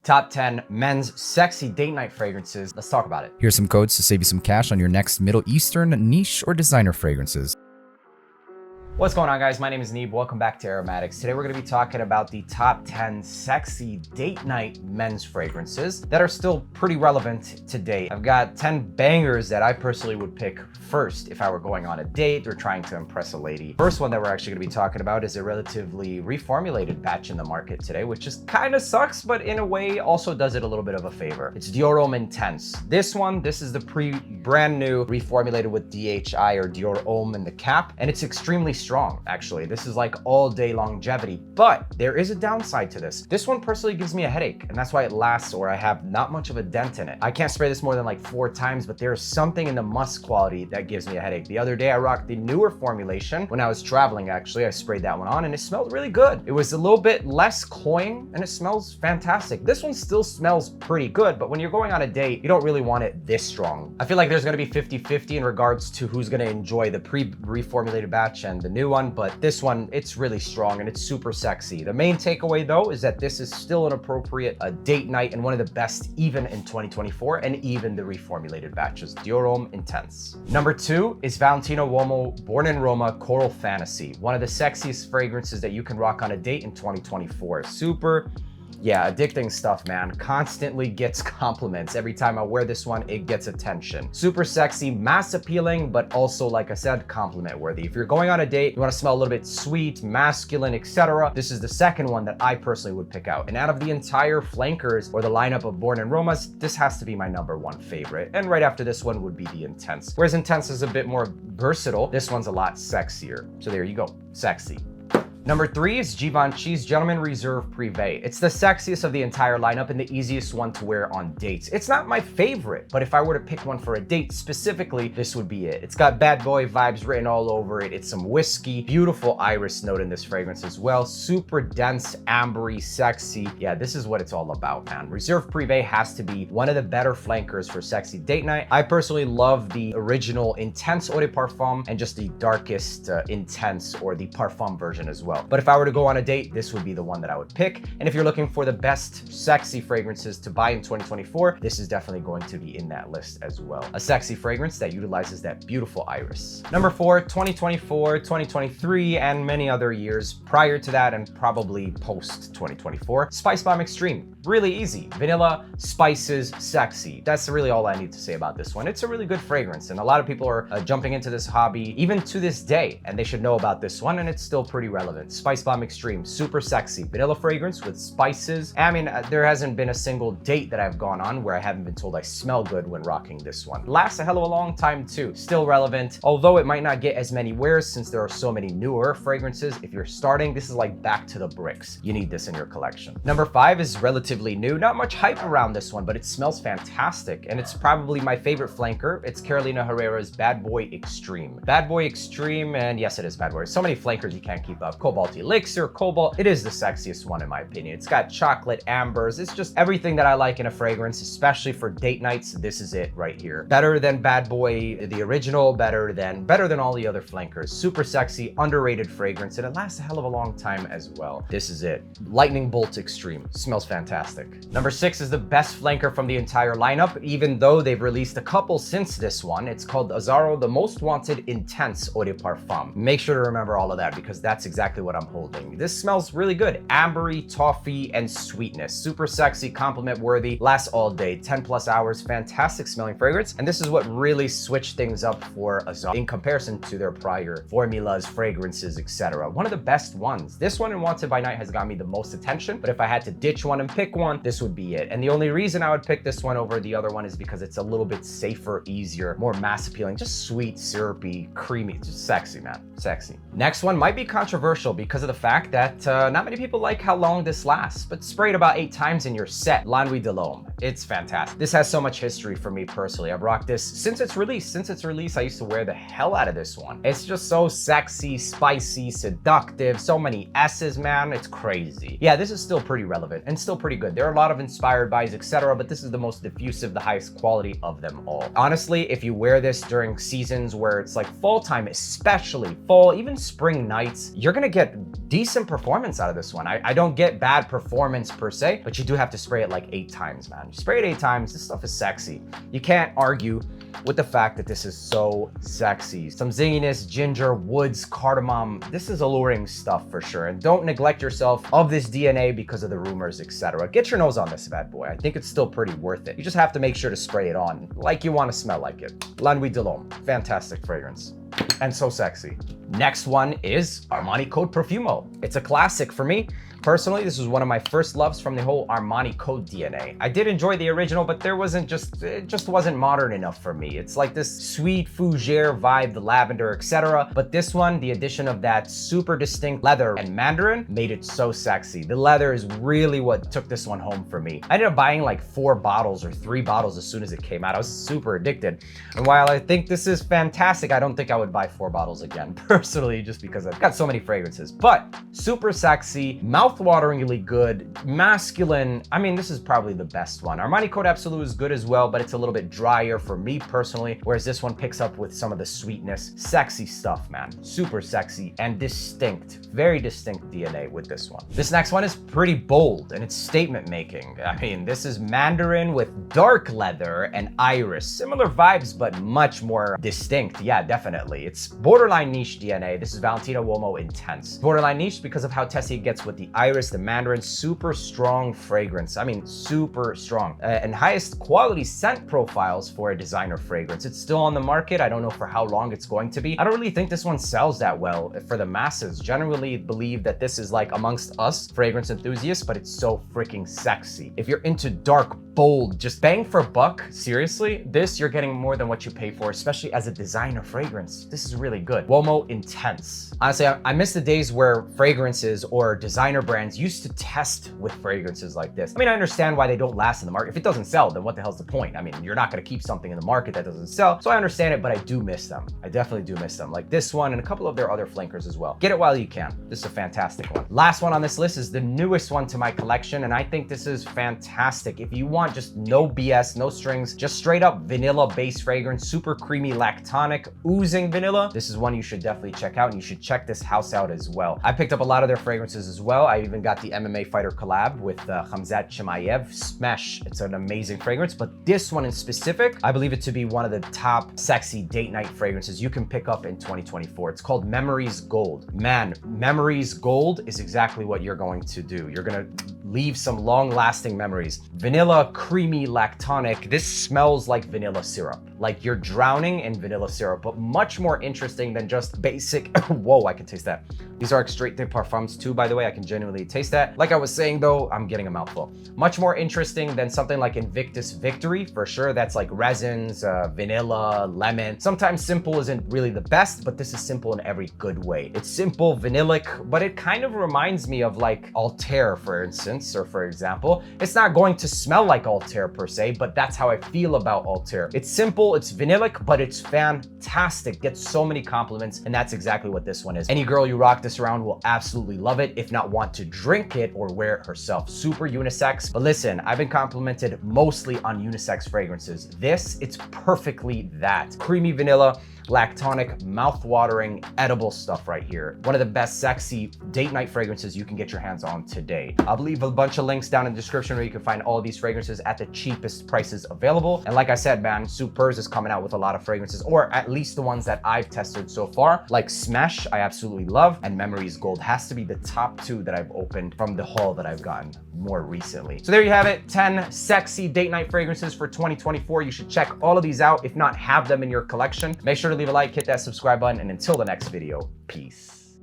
Top 10 men's sexy date night fragrances. Let's talk about it. Here's some codes to save you some cash on your next Middle Eastern, niche, or designer fragrances. What's going on, guys? My name is Neeb. Welcome back to AROMATIX. Today we're going to be talking about the top 10 sexy date night men's fragrances that are still pretty relevant today. I've got 10 bangers that I personally would pick first if I were going on a date or trying to impress a lady. First one that we're actually going to be talking about is a relatively reformulated batch in the market today, which just kind of sucks, but in a way also does it a little bit of a favor. It's Dior Homme Intense. This is the brand new reformulated with DHI or Dior Homme in the cap, and it's extremely strong, actually. This is like all day longevity, but there is a downside to this. This one personally gives me a headache, and that's why it lasts, or I have not much of a dent in it. I can't spray this more than like 4 times, but there's something in the musk quality that gives me a headache. The other day I rocked the newer formulation when I was traveling. Actually, I sprayed that one on and it smelled really good. It was a little bit less cloying and it smells fantastic. This one still smells pretty good, but when you're going on a date, you don't really want it this strong. I feel like there's gonna be 50-50 in regards to who's gonna enjoy the reformulated batch and the new one, but this one, it's really strong and it's super sexy. The main takeaway though is that this is still an appropriate date night and one of the best even in 2024 and even the reformulated batches. Dior Homme Intense. Number 2 is Valentino Uomo Born in Roma Coral Fantasy, one of the sexiest fragrances that you can rock on a date in 2024. Addicting stuff, man. Constantly gets compliments. Every time I wear this one, it gets attention. Super sexy, mass appealing, but also, like I said, compliment worthy. If you're going on a date, you want to smell a little bit sweet, masculine, etc., this is the second one that I personally would pick out. And out of the entire flankers or the lineup of Born in Romas, this has to be my #1 favorite. And right after this one would be the Intense. Whereas Intense is a bit more versatile, this one's a lot sexier. So there you go, sexy. Number 3 is Givenchy's Gentleman Reserve Prive. It's the sexiest of the entire lineup and the easiest one to wear on dates. It's not my favorite, but if I were to pick one for a date specifically, this would be it. It's got bad boy vibes written all over it. It's some whiskey, beautiful iris note in this fragrance as well. Super dense, ambery, sexy. Yeah, this is what it's all about, man. Reserve Prive has to be one of the better flankers for sexy date night. I personally love the original Intense Eau de Parfum and just the darkest Intense or the Parfum version as well. But if I were to go on a date, this would be the one that I would pick. And if you're looking for the best sexy fragrances to buy in 2024, this is definitely going to be in that list as well. A sexy fragrance that utilizes that beautiful iris. Number 4, 2024, 2023, and many other years prior to that and probably post 2024, Spice Bomb Extreme. Really easy. Vanilla, spices, sexy. That's really all I need to say about this one. It's a really good fragrance, and a lot of people are jumping into this hobby even to this day, and they should know about this one, and it's still pretty relevant. Spice Bomb Extreme, super sexy. Vanilla fragrance with spices. I mean, there hasn't been a single date that I've gone on where I haven't been told I smell good when rocking this one. Lasts a hell of a long time too. Still relevant, although it might not get as many wears since there are so many newer fragrances. If you're starting, this is like back to the bricks. You need this in your collection. Number 5 is relatively new. Not much hype around this one, but it smells fantastic, and it's probably my favorite flanker. It's Carolina Herrera's Bad Boy Extreme. Bad Boy Extreme, and yes, it is Bad Boy. So many flankers you can't keep up. Cobalt Elixir, Cobalt. It is the sexiest one in my opinion. It's got chocolate, ambers. It's just everything that I like in a fragrance, especially for date nights. This is it right here. Better than Bad Boy, the original, better than all the other flankers. Super sexy, underrated fragrance, and it lasts a hell of a long time as well. This is it. Lightning Bolt Extreme. Smells fantastic. Number 6 is the best flanker from the entire lineup, even though they've released a couple since this one. It's called Azzaro, the Most Wanted Intense Eau de Parfum. Make sure to remember all of that because that's exactly what I'm holding. This smells really good. Ambery, toffee, and sweetness. Super sexy, compliment worthy, lasts all day, 10+ hours, fantastic smelling fragrance. And this is what really switched things up for Azzaro in comparison to their prior formulas, fragrances, etc. One of the best ones. This one in Wanted by Night has got me the most attention, but if I had to ditch one and pick one, this would be it. And the only reason I would pick this one over the other one is because it's a little bit safer, easier, more mass appealing, just sweet, syrupy, creamy, just sexy, man, sexy. Next one might be controversial because of the fact that not many people like how long this lasts, but spray it about 8 times in your set. Nuit Delom. It's fantastic. This has so much history for me personally. I've rocked this since its release. Since its release, I used to wear the hell out of this one. It's just so sexy, spicy, seductive, so many S's, man. It's crazy. Yeah, this is still pretty relevant and still pretty good. There are a lot of inspired buys, etc., but this is the most diffusive, the highest quality of them all. Honestly, if you wear this during seasons where it's like fall time, especially fall, even spring nights, you're gonna get decent performance out of this one. I don't get bad performance per se, but you do have to spray it like 8 times, man. You spray it 8 times, this stuff is sexy. You can't argue with the fact that this is so sexy. Some zinginess, ginger, woods, cardamom. This is alluring stuff for sure. And don't neglect yourself of this DNA because of the rumors, etc. Get your nose on this bad boy. I think it's still pretty worth it. You just have to make sure to spray it on like you want to smell like it. Nuit Delom, fantastic fragrance. And so sexy. Next one is Armani Code Perfumo. It's a classic for me. Personally, this was one of my first loves from the whole Armani Code DNA. I did enjoy the original, but it just wasn't modern enough for me. It's like this sweet fougere vibe, the lavender, etc. But this one, the addition of that super distinct leather and mandarin made it so sexy. The leather is really what took this one home for me. I ended up buying like 4 bottles or 3 bottles as soon as it came out. I was super addicted. And while I think this is fantastic, I don't think I would buy 4 bottles again, personally, just because I've got so many fragrances. But super sexy, mouth-wateringly good, masculine. I mean, this is probably the best one. Armani Code Absolute is good as well, but it's a little bit drier for me personally, whereas this one picks up with some of the sweetness. Sexy stuff, man. Super sexy and distinct. Very distinct DNA with this one. This next one is pretty bold and it's statement making. I mean, this is mandarin with dark leather and iris. Similar vibes, but much more distinct. Yeah, definitely. It's borderline niche DNA. This is Valentino Uomo Intense. Borderline niche because of how testy it gets with the iris, the mandarin. Super strong fragrance. I mean, super strong. And highest quality scent profiles for a designer fragrance. It's still on the market. I don't know for how long it's going to be. I don't really think this one sells that well for the masses. Generally believe that this is like amongst us fragrance enthusiasts, but it's so freaking sexy. If you're into dark, bold, just bang for buck, seriously, this you're getting more than what you pay for, especially as a designer fragrance. This is really good. Uomo Intense. Honestly, I miss the days where fragrances or designer brands used to test with fragrances like this. I mean, I understand why they don't last in the market. If it doesn't sell, then what the hell's the point? I mean, you're not gonna keep something in the market that doesn't sell. So I understand it, but I do miss them. I definitely do miss them. Like this one and a couple of their other flankers as well. Get it while you can. This is a fantastic one. Last one on this list is the newest one to my collection, and I think this is fantastic. If you want just no BS, no strings, just straight up vanilla based fragrance, super creamy lactonic, oozing vanilla, this is one you should definitely check out, and you should check this house out as well. I picked up a lot of their fragrances as well. I even got the MMA fighter collab with Khamzat Chimaev. Smash. It's an amazing fragrance, but this one in specific, I believe it to be one of the top sexy date night fragrances you can pick up in 2024. It's called Memories Gold. Man, Memories Gold is exactly what you're going to do. You're gonna leave some long-lasting memories. Vanilla, creamy, lactonic. This smells like vanilla syrup. Like you're drowning in vanilla syrup, but much more interesting than just basic. Whoa, I can taste that. These are Extrait de Parfums too, by the way. I can genuinely taste that. Like I was saying though, I'm getting a mouthful. Much more interesting than something like Invictus Victory, for sure. That's like resins, vanilla, lemon. Sometimes simple isn't really the best, but this is simple in every good way. It's simple, vanillic, but it kind of reminds me of like Altair, for instance, or for example. It's not going to smell like Altair per se, but that's how I feel about Altair. It's simple, it's vanillic, but it's fantastic. Gets so many compliments, and that's exactly what this one is. Any girl you rock this around will absolutely love it, if not want to drink it or wear it herself. Super unisex. But listen, I've been complimented mostly on unisex fragrances. This, it's perfectly that. Creamy vanilla, lactonic, mouth-watering, edible stuff right here. One of the best sexy date night fragrances you can get your hands on today. I'll leave a bunch of links down in the description where you can find all of these fragrances at the cheapest prices available. And like I said, man, Supers is coming out with a lot of fragrances, or at least the ones that I've tested so far. Like Smash, I absolutely love, and Memories Gold has to be the top 2 that I've opened from the haul that I've gotten more recently. So there you have it, 10 sexy date night fragrances for 2024. You should check all of these out, if not have them in your collection. Make sure to leave a like, hit that subscribe button, and until the next video, peace.